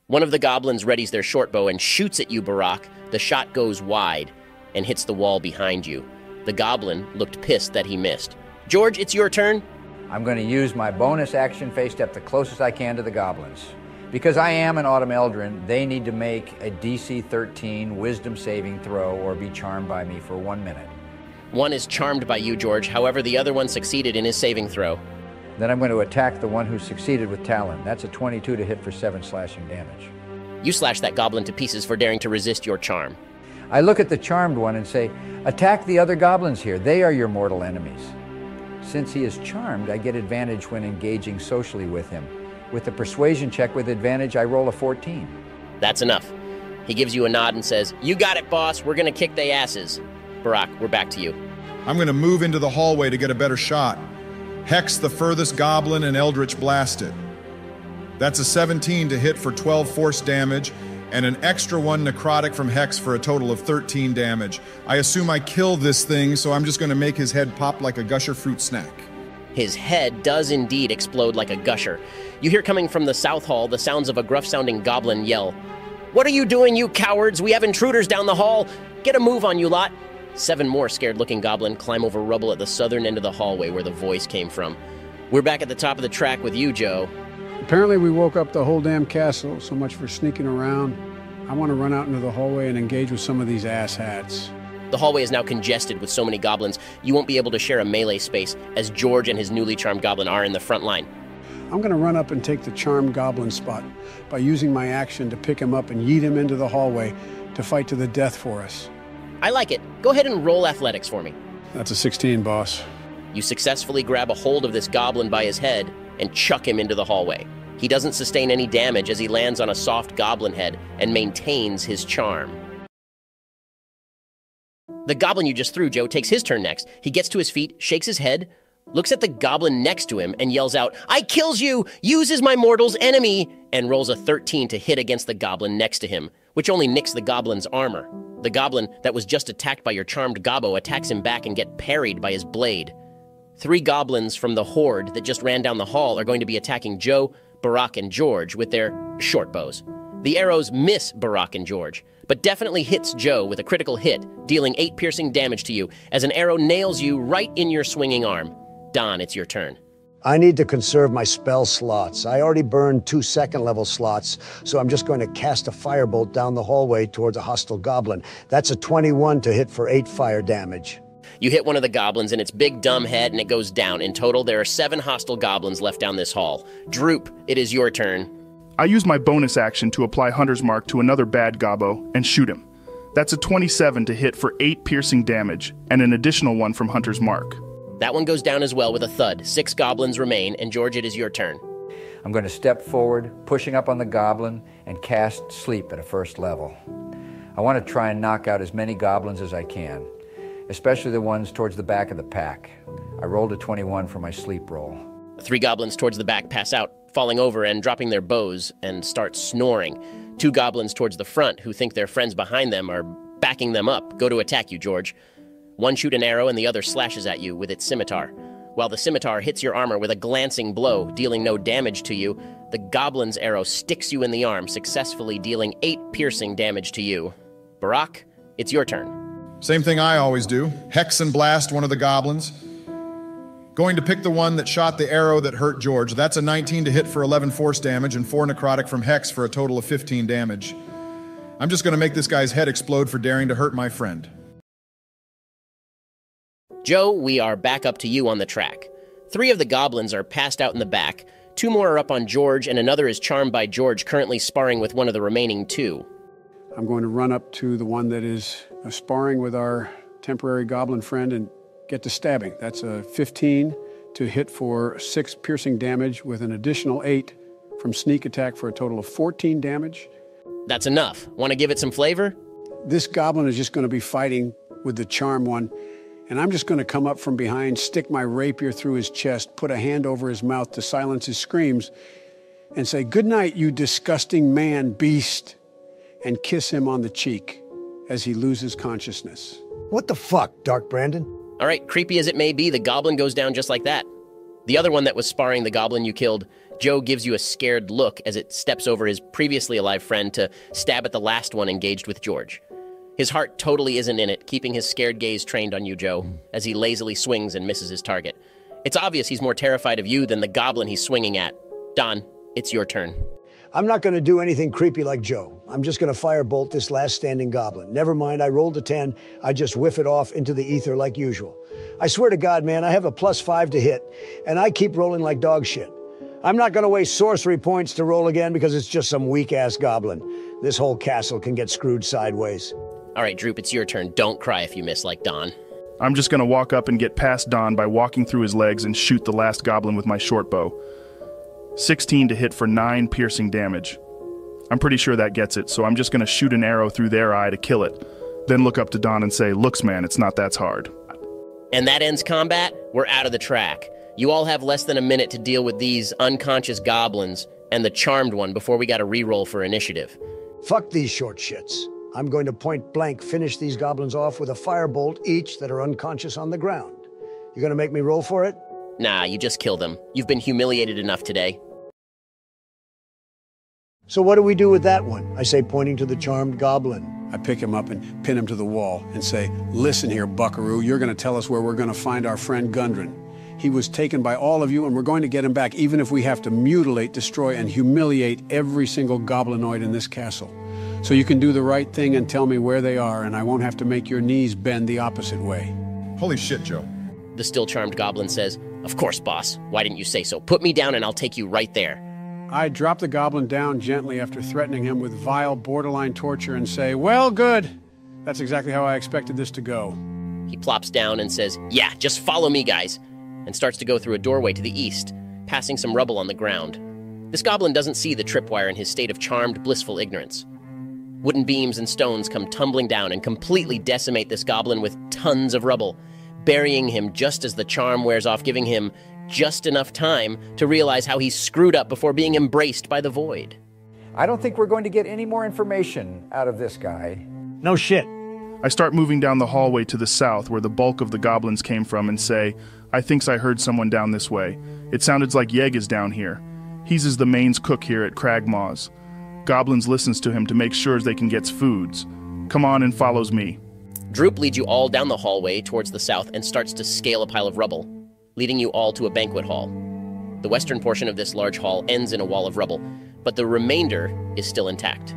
One of the goblins readies their shortbow and shoots at you, Barack. The shot goes wide and hits the wall behind you. The goblin looked pissed that he missed. George, it's your turn. I'm going to use my bonus action phase step the closest I can to the goblins. Because I am an Autumn Eldrin, they need to make a DC 13 wisdom saving throw or be charmed by me for 1 minute. One is charmed by you, George. However, the other one succeeded in his saving throw. Then I'm going to attack the one who succeeded with Talon. That's a 22 to hit for 7 slashing damage. You slash that goblin to pieces for daring to resist your charm. I look at the charmed one and say, attack the other goblins here. They are your mortal enemies. Since he is charmed, I get advantage when engaging socially with him. With the persuasion check with advantage, I roll a 14. That's enough. He gives you a nod and says, you got it, boss. We're going to kick they asses. Barack, we're back to you. I'm going to move into the hallway to get a better shot. Hex the furthest goblin and Eldritch Blast it. That's a 17 to hit for 12 force damage, and an extra 1 necrotic from Hex for a total of 13 damage. I assume I kill this thing, so I'm just going to make his head pop like a gusher fruit snack. His head does indeed explode like a gusher. You hear coming from the south hall the sounds of a gruff-sounding goblin yell, "What are you doing, you cowards? We have intruders down the hall! Get a move on, you lot!" 7 more scared-looking goblin climb over rubble at the southern end of the hallway where the voice came from. We're back at the top of the track with you, Joe. Apparently we woke up the whole damn castle, so much for sneaking around. I want to run out into the hallway and engage with some of these asshats. The hallway is now congested with so many goblins, you won't be able to share a melee space, as George and his newly charmed goblin are in the front line. I'm going to run up and take the charmed goblin spot by using my action to pick him up and yeet him into the hallway to fight to the death for us. I like it. Go ahead and roll athletics for me. That's a 16, boss. You successfully grab a hold of this goblin by his head and chuck him into the hallway. He doesn't sustain any damage as he lands on a soft goblin head and maintains his charm. The goblin you just threw, Joe, takes his turn next. He gets to his feet, shakes his head, looks at the goblin next to him, and yells out, "I kills you! Uses my mortal's enemy!" and rolls a 13 to hit against the goblin next to him, which only nicks the goblin's armor. The goblin that was just attacked by your charmed gobbo attacks him back and get parried by his blade. 3 goblins from the horde that just ran down the hall are going to be attacking Joe, Barack, and George with their short bows. The arrows miss Barack and George, but definitely hits Joe with a critical hit, dealing 8 piercing damage to you as an arrow nails you right in your swinging arm. Don, it's your turn. I need to conserve my spell slots. I already burned 2 second-level slots, so I'm just going to cast a firebolt down the hallway towards a hostile goblin. That's a 21 to hit for 8 fire damage. You hit one of the goblins in its big dumb head and it goes down. In total, there are 7 hostile goblins left down this hall. Droop, it is your turn. I use my bonus action to apply Hunter's Mark to another bad gobbo and shoot him. That's a 27 to hit for 8 piercing damage and an additional 1 from Hunter's Mark. That one goes down as well with a thud. 6 goblins remain, and George, it is your turn. I'm going to step forward, pushing up on the goblin, and cast Sleep at a 1st level. I want to try and knock out as many goblins as I can, especially the ones towards the back of the pack. I rolled a 21 for my sleep roll. 3 goblins towards the back pass out, falling over and dropping their bows and start snoring. 2 goblins towards the front who think their friends behind them are backing them up go to attack you, George. One shoot an arrow and the other slashes at you with its scimitar. While the scimitar hits your armor with a glancing blow, dealing no damage to you, the goblin's arrow sticks you in the arm, successfully dealing 8 piercing damage to you. Barack, it's your turn. Same thing I always do. Hex and blast one of the goblins. Going to pick the one that shot the arrow that hurt George. That's a 19 to hit for 11 force damage and 4 necrotic from Hex for a total of 15 damage. I'm just going to make this guy's head explode for daring to hurt my friend. Joe, we are back up to you on the track. 3 of the goblins are passed out in the back, 2 more are up on George, and another is charmed by George, currently sparring with one of the remaining 2. I'm going to run up to the one that is sparring with our temporary goblin friend and get to stabbing. That's a 15 to hit for 6 piercing damage with an additional 8 from sneak attack for a total of 14 damage. That's enough. Want to give it some flavor? This goblin is just going to be fighting with the charm one, and I'm just going to come up from behind, stick my rapier through his chest, put a hand over his mouth to silence his screams, and say, "Good night, you disgusting man beast," and kiss him on the cheek as he loses consciousness. What the fuck, Dark Brandon? All right, creepy as it may be, the goblin goes down just like that. The other one that was sparring the goblin you killed Joe gives you a scared look as it steps over his previously alive friend to stab at the last one engaged with George. His heart totally isn't in it, keeping his scared gaze trained on you, Joe, as he lazily swings and misses his target. It's obvious he's more terrified of you than the goblin he's swinging at. Don, it's your turn. I'm not going to do anything creepy like Joe. I'm just going to firebolt this last standing goblin. Never mind, I rolled a 10. I just whiff it off into the ether like usual. I swear to God, man, I have a +5 to hit, and I keep rolling like dog shit. I'm not going to waste sorcery points to roll again because it's just some weak-ass goblin. This whole castle can get screwed sideways. All right, Droop, it's your turn. Don't cry if you miss like Don. I'm just going to walk up and get past Don by walking through his legs and shoot the last goblin with my short bow. 16 to hit for 9 piercing damage. I'm pretty sure that gets it, so I'm just going to shoot an arrow through their eye to kill it. Then look up to Don and say, "Looks, man, it's not that hard." And that ends combat. We're out of the track. You all have less than a minute to deal with these unconscious goblins and the charmed one before we got to re-roll for initiative. Fuck these short shits. I'm going to point blank finish these goblins off with a firebolt each that are unconscious on the ground. You going to make me roll for it? Nah, you just kill them. You've been humiliated enough today. So what do we do with that one? I say, pointing to the charmed goblin. I pick him up and pin him to the wall and say, "Listen here, buckaroo, you're going to tell us where we're going to find our friend Gundren. He was taken by all of you, and we're going to get him back, even if we have to mutilate, destroy, and humiliate every single goblinoid in this castle. So you can do the right thing and tell me where they are, and I won't have to make your knees bend the opposite way." Holy shit, Joe. The still charmed goblin says, "Of course, boss. Why didn't you say so? Put me down and I'll take you right there." I drop the goblin down gently after threatening him with vile, borderline torture and say, "Well, good. That's exactly how I expected this to go." He plops down and says, "Yeah, just follow me, guys," and starts to go through a doorway to the east, passing some rubble on the ground. This goblin doesn't see the tripwire in his state of charmed, blissful ignorance. Wooden beams and stones come tumbling down and completely decimate this goblin with tons of rubble, burying him just as the charm wears off, giving him just enough time to realize how he's screwed up before being embraced by the void. I don't think we're going to get any more information out of this guy. No shit. I start moving down the hallway to the south where the bulk of the goblins came from and say, "I thinks I heard someone down this way. It sounded like Yeg is down here. He's is the mains cook here at Cragmaws. Goblins listens to him to make sure they can get foods. Come on and follows me." Droop leads you all down the hallway towards the south and starts to scale a pile of rubble, leading you all to a banquet hall. The western portion of this large hall ends in a wall of rubble, but the remainder is still intact.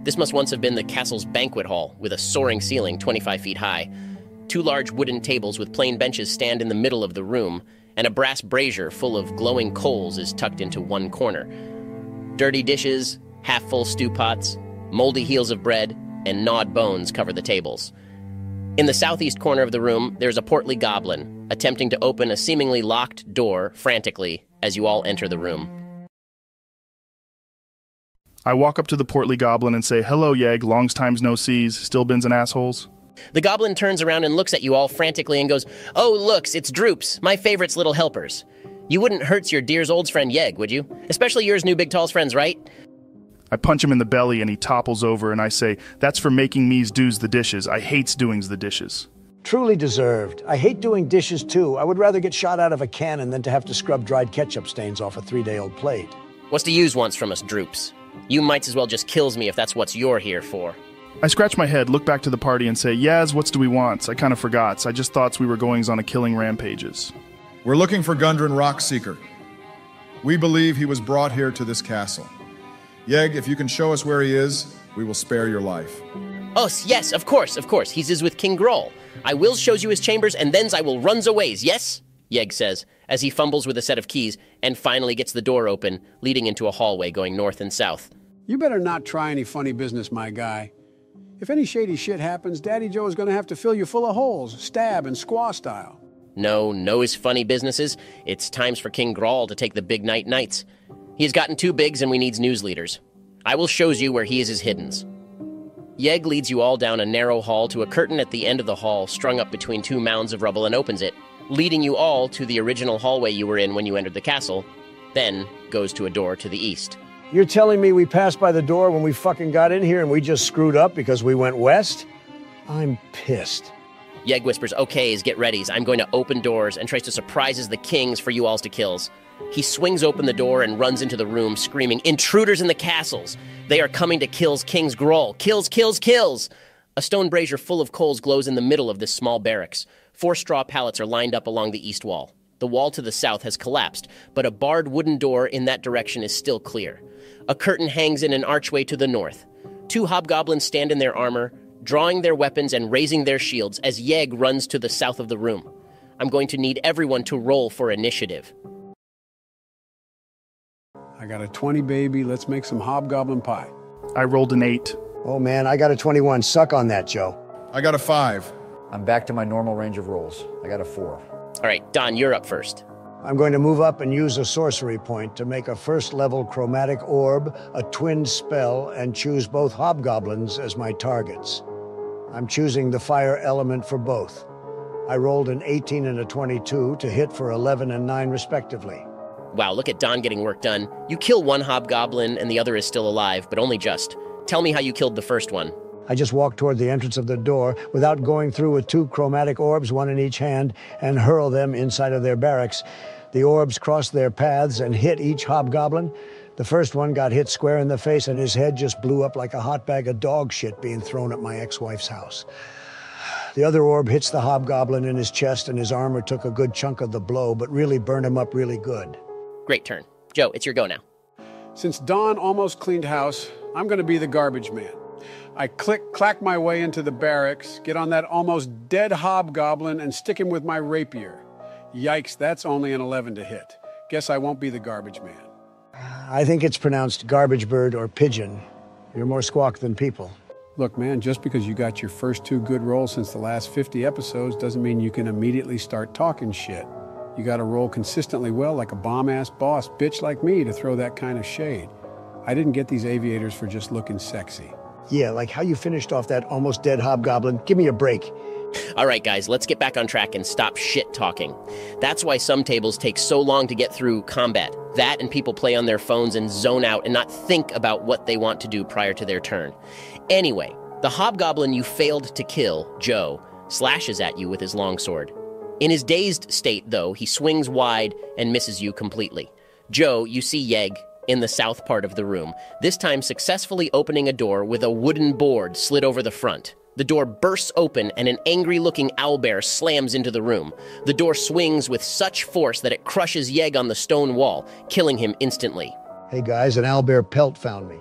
This must once have been the castle's banquet hall, with a soaring ceiling 25 feet high. 2 large wooden tables with plain benches stand in the middle of the room, and a brass brazier full of glowing coals is tucked into one corner. Dirty dishes, half-full stew pots, moldy heels of bread, and gnawed bones cover the tables. In the southeast corner of the room, there's a portly goblin, attempting to open a seemingly locked door frantically as you all enter the room. I walk up to the portly goblin and say, "Hello, Yeg, longs times no sees, still bins and assholes." The goblin turns around and looks at you all frantically and goes, "Oh, looks, it's Droops, my favorite's little helpers. You wouldn't hurt your dear's old friend Yeg, would you? Especially yours new big tall's friends, right?" I punch him in the belly and he topples over and I say, "That's for making me's do's the dishes. I hates doings the dishes." Truly deserved. I hate doing dishes too. I would rather get shot out of a cannon than to have to scrub dried ketchup stains off a 3-day-old plate. What's to use once from us, Droops? You might as well just kills me if that's what you're here for. I scratch my head, look back to the party and say, "Yaz, what's do we want? I kind of forgot. I just thought we were goings on a killing rampages." We're looking for Gundren Rockseeker. We believe he was brought here to this castle. Yeg, if you can show us where he is, we will spare your life. Oh, yes, of course. He's is with King Groll. I will shows you his chambers, and thens I will runs aways, yes? Yeg says, as he fumbles with a set of keys and finally gets the door open, leading into a hallway going north and south. You better not try any funny business, my guy. If any shady shit happens, Daddy Joe is going to have to fill you full of holes, stab and squaw style. No is funny businesses. It's times for King Groll to take the big nights. He has gotten too bigs and we needs news leaders. I will shows you where he is his hiddens. Yeg leads you all down a narrow hall to a curtain at the end of the hall strung up between 2 mounds of rubble and opens it, leading you all to the original hallway you were in when you entered the castle, then goes to a door to the east. You're telling me we passed by the door when we fucking got in here and we just screwed up because we went west? I'm pissed. Yeg whispers, "Okays, get readies. I'm going to open doors and tries to surprises the kings for you alls to kills. He swings open the door and runs into the room, screaming, "Intruders in the castles! They are coming to kill King's Groll! Kills, kills, kills!" A stone brazier full of coals glows in the middle of this small barracks. 4 straw pallets are lined up along the east wall. The wall to the south has collapsed, but a barred wooden door in that direction is still clear. A curtain hangs in an archway to the north. 2 hobgoblins stand in their armor, drawing their weapons and raising their shields as Yeg runs to the south of the room. I'm going to need everyone to roll for initiative. I got a 20, baby. Let's make some hobgoblin pie. I rolled an 8. Oh man, I got a 21. Suck on that, Joe. I got a 5. I'm back to my normal range of rolls. I got a 4. All right, Don, you're up first. I'm going to move up and use a sorcery point to make a first-level chromatic orb, a twinned spell, and choose both hobgoblins as my targets. I'm choosing the fire element for both. I rolled an 18 and a 22 to hit for 11 and 9 respectively. Wow, look at Don getting work done. You kill one hobgoblin and the other is still alive, but only just. Tell me how you killed the first one. I just walked toward the entrance of the door without going through with 2 chromatic orbs, 1 in each hand, and hurl them inside of their barracks. The orbs crossed their paths and hit each hobgoblin. The first one got hit square in the face and his head just blew up like a hot bag of dog shit being thrown at my ex-wife's house. The other orb hits the hobgoblin in his chest and his armor took a good chunk of the blow, but really burned him up really good. Great turn. Joe, it's your go now. Since Don almost cleaned house, I'm going to be the garbage man. I clack my way into the barracks, get on that almost dead hobgoblin, and stick him with my rapier. Yikes, that's only an 11 to hit. Guess I won't be the garbage man. I think it's pronounced garbage bird or pigeon. You're more squawk than people. Look, man, just because you got your first 2 good rolls since the last 50 episodes doesn't mean you can immediately start talking shit. You got to roll consistently well like a bomb-ass boss bitch like me to throw that kind of shade. I didn't get these aviators for just looking sexy. Yeah, like how you finished off that almost dead hobgoblin. Give me a break. All right, guys, let's get back on track and stop shit talking. That's why some tables take so long to get through combat. That and people play on their phones and zone out and not think about what they want to do prior to their turn. Anyway, the hobgoblin you failed to kill, Joe, slashes at you with his longsword. In his dazed state, though, he swings wide and misses you completely. Joe, you see Yeg in the south part of the room, this time successfully opening a door with a wooden board slid over the front. The door bursts open and an angry-looking owlbear slams into the room. The door swings with such force that it crushes Yeg on the stone wall, killing him instantly. Hey guys, an owlbear pelt found me.